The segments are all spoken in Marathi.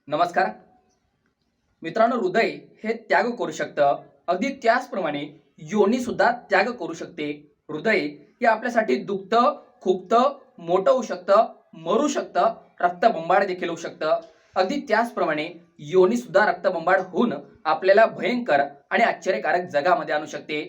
नमस्कार मित्रांनो, हृदय हे त्याग करू शकतं. अगदी त्याचप्रमाणे योनी सुद्धा त्याग करू शकते. हृदय हे आपल्यासाठी दुखतं, खुपतं, मोठं होऊ शकतं, मरू शकतं, रक्तबंबाळ देखील होऊ शकतं. अगदी त्याचप्रमाणे योनी सुद्धा रक्तबंबाळ होऊन आपल्याला भयंकर आणि आश्चर्यकारक जगामध्ये आणू शकते.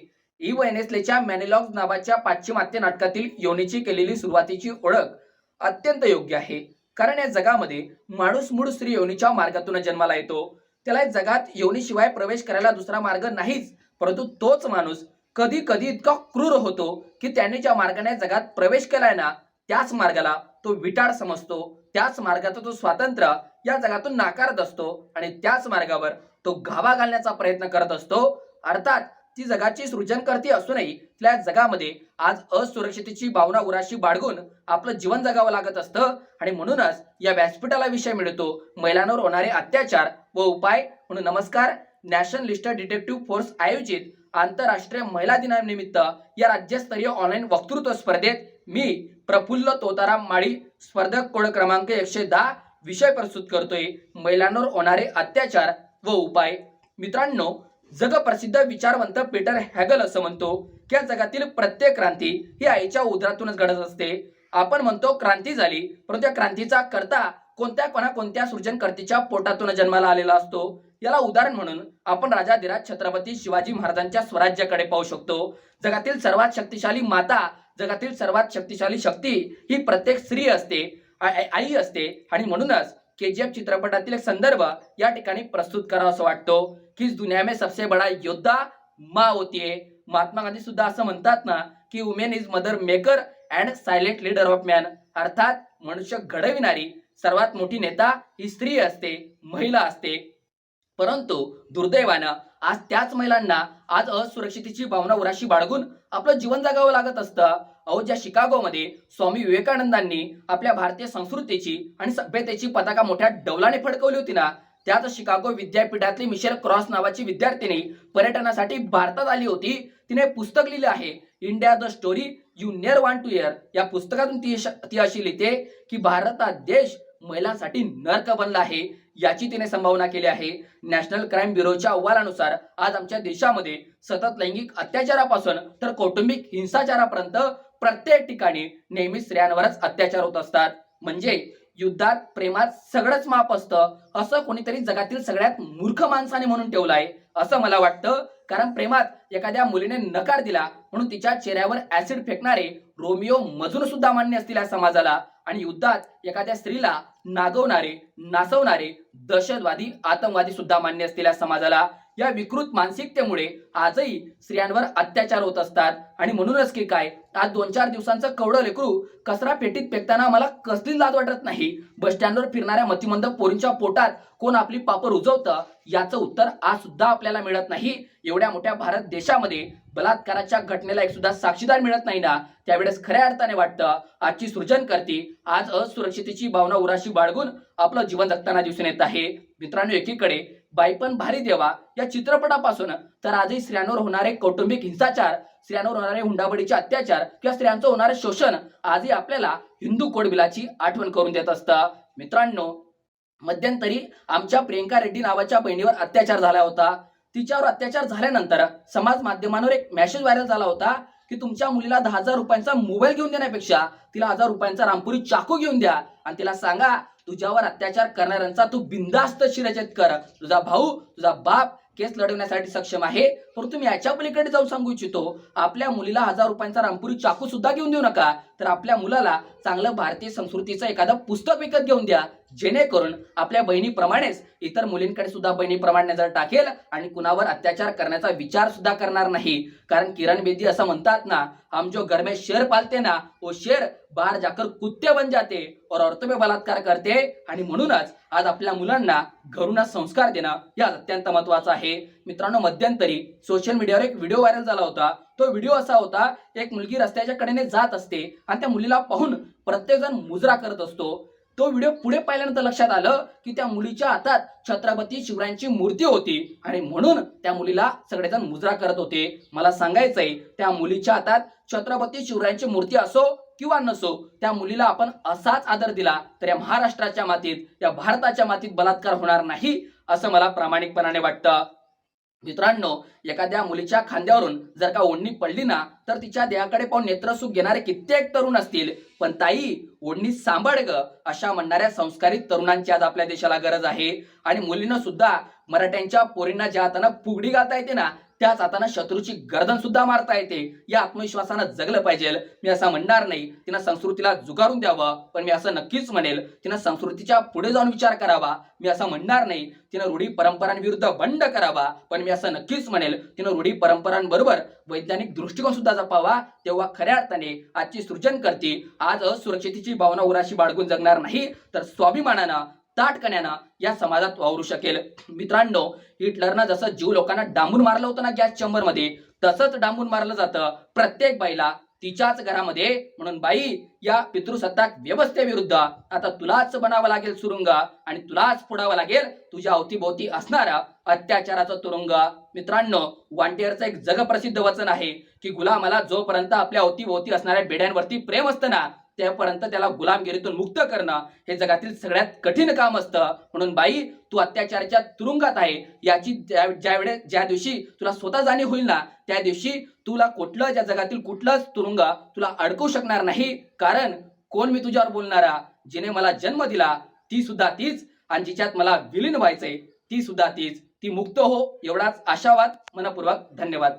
इव एनेस्लेच्या मॅनिलॉग्स नावाच्या पाश्चिमात्य नाटकातील योनीची केलेली सुरुवातीची ओळख अत्यंत योग्य आहे. कारण या जगामध्ये माणूस मूळ स्त्री योनीच्या मार्गातून जन्माला येतो. त्याला या जगात योनीशिवाय प्रवेश करायला दुसरा मार्ग नाहीच. परंतु तोच माणूस कधी कधी इतका क्रूर होतो की त्याने ज्या मार्गाने जगात प्रवेश केलाय ना, त्याच मार्गाला तो विटाळ समजतो. त्याच मार्गाचा तो स्वातंत्र्य या जगातून नाकारत असतो आणि त्याच मार्गावर तो घावा घालण्याचा प्रयत्न करत असतो. अर्थात ती जगाची सृजनकर्ती असूनही तिला जगामध्ये आज असुरक्षिततेची भावना उराशी बाळगून आपलं जीवन जगावं लागत असतं. आणि म्हणूनच या व्यासपीठाला विषय मिळतो महिलांवर होणारे अत्याचार व उपाय. म्हणून नमस्कार. नॅशनल लिस्टेड डिटेक्टिव्ह फोर्स आयोजित आंतरराष्ट्रीय महिला दिनानिमित्त या राज्यस्तरीय ऑनलाईन वक्तृत्व स्पर्धेत मी प्रफुल्ल तोताराम माळी, स्पर्धक कोड क्रमांक 110, विषय प्रस्तुत करतोय महिलांवर होणारे अत्याचार व उपाय. मित्रांनो, जगप्रसिद्ध विचारवंत पीटर हॅगल असं म्हणतो की या जगातील प्रत्येक क्रांती ही आईच्या उदरातूनच घडत असते. आपण म्हणतो क्रांती झाली, परंतु त्या क्रांतीचा करता कोणत्या सृजनकर्तीच्या पोटातून जन्माला आलेला असतो. याला उदाहरण म्हणून आपण राजाधिराज छत्रपती शिवाजी महाराजांच्या स्वराज्याकडे पाहू शकतो. जगातील सर्वात शक्तिशाली माता, जगातील सर्वात शक्तिशाली शक्ती ही प्रत्येक स्त्री असते, आई असते. आणि म्हणूनच केजीएफ चित्रपटातील एक संदर्भ या ठिकाणी प्रस्तुत करावा असं वाटतो की दुनिया में सबसे बड़ा योद्धा माँ होती है. महात्मा गांधी सुद्धा असं म्हणतात ना की women is mother maker and silent leader of man. अर्थात मनुष्य घडविणारी सर्वात मोठी नेता ही स्त्री असते, महिला असते. परंतु दुर्दैवानं आज त्याच महिलांना आज असुरक्षिततेची भावना उराशी बाळगून आपलं जीवन जगावं लागत असतं. अहो, ज्या शिकागोमध्ये स्वामी विवेकानंदांनी आपल्या भारतीय संस्कृतीची आणि सभ्यतेची पताका मोठ्या डौलाने फडकवली होती ना, त्याच शिकागो विद्यापीठातली मिशेल क्रॉस नावाची विद्यार्थिनी पर्यटनासाठी भारतात आली होती. तिने पुस्तक लिहिले आहे India the story you never want to hear. या पुस्तकातून ती अशी लिहिते की भारत हा देश महिलांसाठी नरक बनला आहे, याची तिने संभावना केली आहे. नॅशनल क्राईम ब्युरोच्या अहवालानुसार आज आमच्या देशामध्ये सतत लैंगिक अत्याचारापासून तर कौटुंबिक हिंसाचारापर्यंत प्रत्येक ठिकाणी नेहमी स्त्रियांवरच अत्याचार होत असतात. म्हणजे युद्धात प्रेमात सगळंच माप असतं असं कोणीतरी जगातील सगळ्यात मूर्ख माणसाने म्हणून ठेवलंय असं मला वाटतं. कारण प्रेमात एखाद्या मुलीने नकार दिला म्हणून तिच्या चेहऱ्यावर ऍसिड फेकणारे रोमिओ मजून सुद्धा मान्य असतील या समाजाला. आणि युद्धात एखाद्या स्त्रीला नागवणारे, नाचवणारे दहशतवादी, आतंकवादी सुद्धा मान्य असतील या समाजाला. या विकृत मानसिकतेमुळे आजही स्त्रियांवर अत्याचार होत असतात. आणि म्हणूनच की काय, आज 2-4 दिवसांचं कवडं लेकरू कचरा पेटीत फेकताना मला कसली लाज वाटत नाही. बस स्टँडवर फिरणाऱ्या मतिमंद पोरींच्या पोटात कोण आपली पाप रुजवतं याचं उत्तर आज सुद्धा आपल्याला मिळत नाही. एवढ्या मोठ्या भारत देशामध्ये बलात्काराच्या घटनेला एक सुद्धा साक्षीदार मिळत नाही ना, त्यावेळेस खऱ्या अर्थाने वाटतं आजची सृजनकर्ती आज असुरक्षिततेची भावना उराशी बाळगून आपलं जीवन जगताना दिसून येत आहे. मित्रांनो, एकीकडे बाईपण भारी देवा या चित्रपटापासून तर आजही स्त्रियांवर होणारे कौटुंबिक हिंसाचार, स्त्रियांवर होणारे हुंडाबळीचे अत्याचार किंवा स्त्रियांचं होणारे शोषण आजही आपल्याला हिंदू कोड बिलाची आठवण करून देत असतं. मित्रांनो, मध्यंतरी आमच्या प्रियंका रेड्डी नावाच्या बहिणीवर अत्याचार झाला होता. तिच्यावर अत्याचार झाल्यानंतर समाज माध्यमांवर एक मेसेज व्हायरल झाला होता की तुमच्या मुलीला 10,000 रुपयांचा मोबाईल घेऊन देण्यापेक्षा तिला 1000 रुपयांचा रामपुरी चाकू घेऊन द्या आणि तिला सांगा तुझ्यावर अत्याचार करणाऱ्यांचा तू बिनधास्त शिरछेद कर. तुझा भाऊ, तुझा बाप केस लढवण्यासाठी सक्षम आहे. परंतु मी याच्या पलीकडे जाऊन सांगू इच्छितो, आपल्या मुलीला 1000 रुपयांचा रामपुरी चाकू सुद्धा घेऊन देऊ नका, तर आपल्या मुलाला चांगलं भारतीय संस्कृतीचं एखादं पुस्तक विकत घेऊन द्या, जेणेकरून आपल्या बहिणीप्रमाणेच इतर मुलींकडे सुद्धा बहिणीप्रमाणे नजर टाकेल आणि कुणावर अत्याचार करण्याचा विचार सुद्धा करणार नाही. कारण किरण बेदी असं म्हणतात ना, हम जो घर में शेर पालते ना वो शेर बाहर जाकर कुत्ते बन जाते और औरतों पे बलात्कार करते. आणि म्हणूनच आज आपल्या मुलांना घरूनच संस्कार देणं हे अत्यंत महत्वाचं आहे. मित्रांनो, मध्यंतरी सोशल मीडियावर एक व्हिडिओ व्हायरल झाला होता. तो व्हिडिओ असा होता, एक मुलगी रस्त्याच्या कडेने जात असते आणि त्या मुलीला पाहून प्रत्येक जण मुजरा करत असतो. तो व्हिडिओ पुढे पाहिल्यानंतर लक्षात आलं की त्या मुलीच्या हातात छत्रपती शिवरायांची मूर्ती होती आणि म्हणून त्या मुलीला सगळेजण मुजरा करत होते. मला सांगायचंय, त्या मुलीच्या हातात छत्रपती शिवरायांची मूर्ती असो किंवा नसो, त्या मुलीला आपण असाच आदर दिला तर या महाराष्ट्राच्या मातीत, या भारताच्या मातीत बलात्कार होणार नाही असं मला प्रामाणिकपणाने वाटतं. मित्रांनो, एखाद्या मुलीच्या खांद्यावरून जर का ओढणी पडली ना, तर तिच्या देहाकडे पाहून नेत्रसुख घेणारे कित्येक तरुण असतील, पण ताई ओढणी सांभाळ ग अशा म्हणणाऱ्या संस्कारित तरुणांची आज आपल्या देशाला गरज आहे. आणि मुलीनं सुद्धा मराठ्यांच्या पोरींना ज्या हातानं फुगडी घालता येते ना, त्याच हातानं शत्रूची गर्दन सुद्धा मारता येते. या आत्मविश्वासानं जगलं पाहिजे. मी असं म्हणणार नाही तिनं संस्कृतीला जुगारून द्यावं, पण मी असं नक्कीच म्हणेल तिनं संस्कृतीच्या पुढे जाऊन विचार करावा. मी असं म्हणणार नाही तिनं रूढी परंपरांविरुद्ध बंड करावा, पण मी असं नक्कीच म्हणेल तिनं रूढी परंपरांबरोबर वैज्ञानिक दृष्टिकोन सुद्धा जपावा. तेव्हा खऱ्या अर्थाने आजची सृजनकर्ती आज असुरक्षितेची भावना उराशी बाळगून जगणार नाही, तर स्वाभिमानानं ताटकण्यानं या समाजात वावरू शकेल. मित्रांनो, हिटलरनं जसं जीव लोकांना डांबून मारलं होतं ना गॅस चेंबर मध्ये, तसंच डांबून मारलं जातं प्रत्येक बाईला तिच्याच घरामध्ये. म्हणून बाई, या पितृसत्ताक व्यवस्थेविरुद्ध आता तुलाच बनावं लागेल सुरुंग, आणि तुलाच फोडावं लागेल तुझ्या अवतीभोवती असणारा अत्याचाराचा तुरुंग. मित्रांनो, वांटेरचं एक जगप्रसिद्ध वचन आहे की गुलामाला जोपर्यंत आपल्या अवतीभोवती असणाऱ्या बेड्यांवरती प्रेम असतं ना, त्यापर्यंत त्याला गुलामगिरीतून मुक्त करणं हे जगातील सगळ्यात कठीण काम असतं. म्हणून बाई, तू अत्याचाराच्या तुरुंगात आहे याची ज्या दिवशी तुला स्वतः जाणीव होईल ना, त्या दिवशी तुला कुठलं या जगातील कुठलंच तुरुंग तुला अडकवू शकणार नाही. कारण कोण मी तुझ्यावर बोलणारा? जिने मला जन्म दिला ती सुद्धा तीच, आणि जिच्यात मला विलीन व्हायचंय ती सुद्धा तीच. ती मुक्त हो, एवढाच आशावाद. मनपूर्वक धन्यवाद.